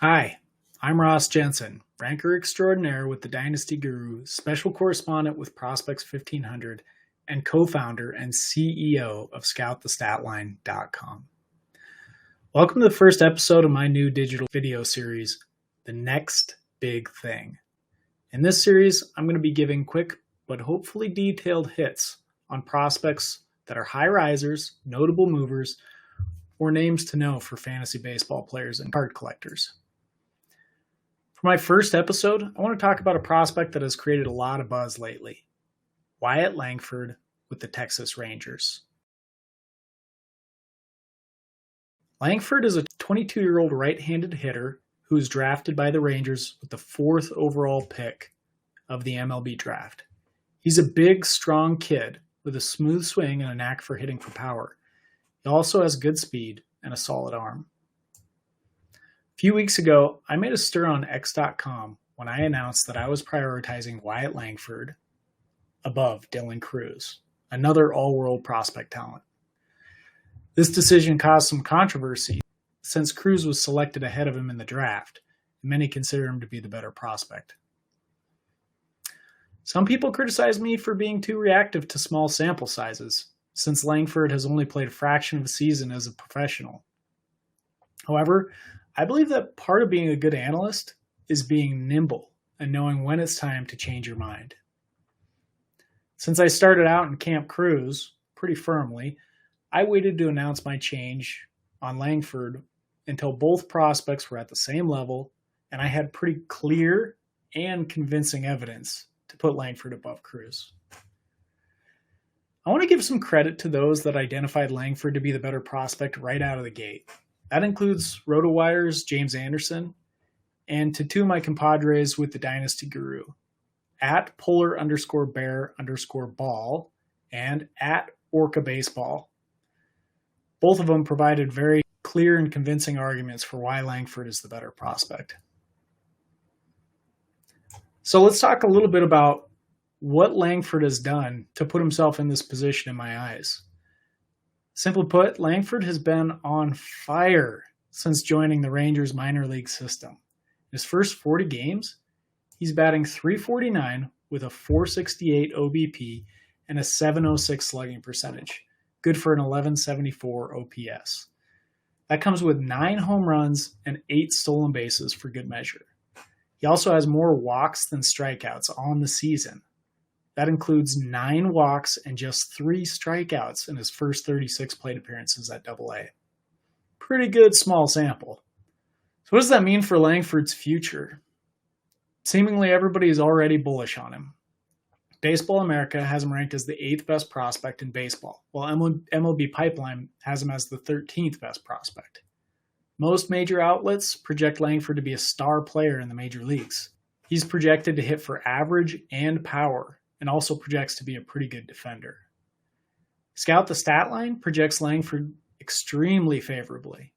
Hi, I'm Ross Jensen, ranker extraordinaire with the Dynasty Guru, special correspondent with Prospects 1500, and co-founder and CEO of ScoutTheStatline.com. Welcome to the first episode of my new digital video series, The Next Big Thing. In this series, I'm going to be giving quick but hopefully detailed hits on prospects that are high risers, notable movers, or names to know for fantasy baseball players and card collectors. For my first episode, I want to talk about a prospect that has created a lot of buzz lately, Wyatt Langford with the Texas Rangers. Langford is a 22-year-old right-handed hitter who was drafted by the Rangers with the 4th overall pick of the MLB draft. He's a big, strong kid with a smooth swing and a knack for hitting for power. He also has good speed and a solid arm. A few weeks ago, I made a stir on X.com when I announced that I was prioritizing Wyatt Langford above Dylan Crews, another all-world prospect talent. This decision caused some controversy since Crews was selected ahead of him in the draft, and many consider him to be the better prospect. Some people criticize me for being too reactive to small sample sizes, since Langford has only played a fraction of a season as a professional. However, I believe that part of being a good analyst is being nimble and knowing when it's time to change your mind. Since I started out in Camp Crews pretty firmly, I waited to announce my change on Langford until both prospects were at the same level and I had pretty clear and convincing evidence to put Langford above Crews. I want to give some credit to those that identified Langford to be the better prospect right out of the gate. That includes RotoWire's James Anderson, and to two of my compadres with the Dynasty Guru, at Polar_Bear_Ball and at Orca Baseball. Both of them provided very clear and convincing arguments for why Langford is the better prospect. So let's talk a little bit about what Langford has done to put himself in this position in my eyes. Simply put, Langford has been on fire since joining the Rangers minor league system. In his first 40 games, he's batting .349 with a .468 OBP and a .706 slugging percentage, good for an 1174 OPS. That comes with 9 home runs and 8 stolen bases for good measure. He also has more walks than strikeouts on the season. That includes 9 walks and just 3 strikeouts in his first 36 plate appearances at AA. Pretty good small sample. So what does that mean for Langford's future? Seemingly everybody is already bullish on him. Baseball America has him ranked as the 8th best prospect in baseball, while MLB Pipeline has him as the 13th best prospect. Most major outlets project Langford to be a star player in the major leagues. He's projected to hit for average and power, and also projects to be a pretty good defender. Scout the Statline projects Langford extremely favorably.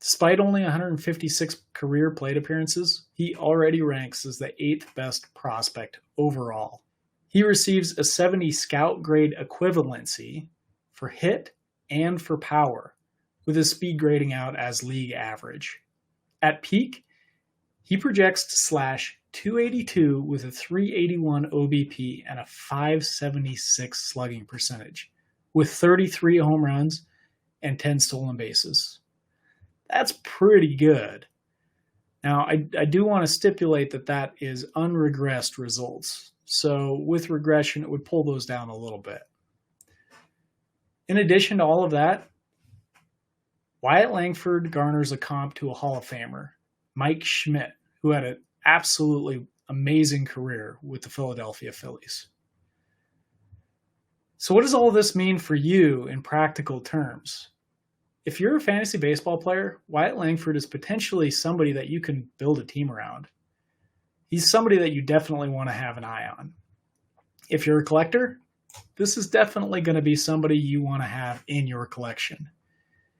Despite only 156 career plate appearances, he already ranks as the 8th best prospect overall. He receives a 70 scout grade equivalency for hit and for power, with his speed grading out as league average. At peak, he projects to slash .282 with a .381 OBP and a .576 slugging percentage, with 33 home runs and 10 stolen bases. That's pretty good. Now, I do want to stipulate that is unregressed results. So with regression, it would pull those down a little bit. In addition to all of that, Wyatt Langford garners a comp to a Hall of Famer, Mike Schmidt, who had an absolutely amazing career with the Philadelphia Phillies. So what does all this mean for you in practical terms? If you're a fantasy baseball player, Wyatt Langford is potentially somebody that you can build a team around. He's somebody that you definitely want to have an eye on. If you're a collector, this is definitely going to be somebody you want to have in your collection.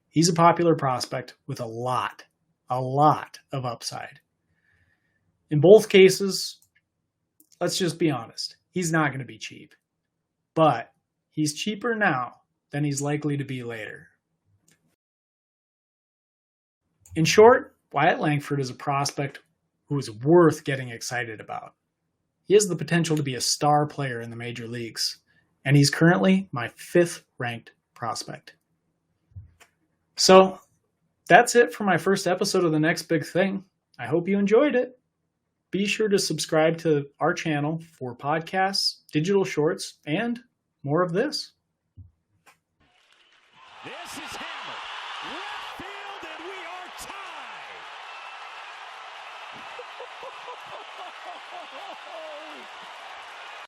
He's a popular prospect with a lot of upside. In both cases, let's just be honest, he's not going to be cheap. But he's cheaper now than he's likely to be later. In short, Wyatt Langford is a prospect who is worth getting excited about. He has the potential to be a star player in the major leagues, and he's currently my 5th ranked prospect. So that's it for my first episode of The Next Big Thing. I hope you enjoyed it. Be sure to subscribe to our channel for podcasts, digital shorts, and more of this. This is hammered. Left field, and we are tied.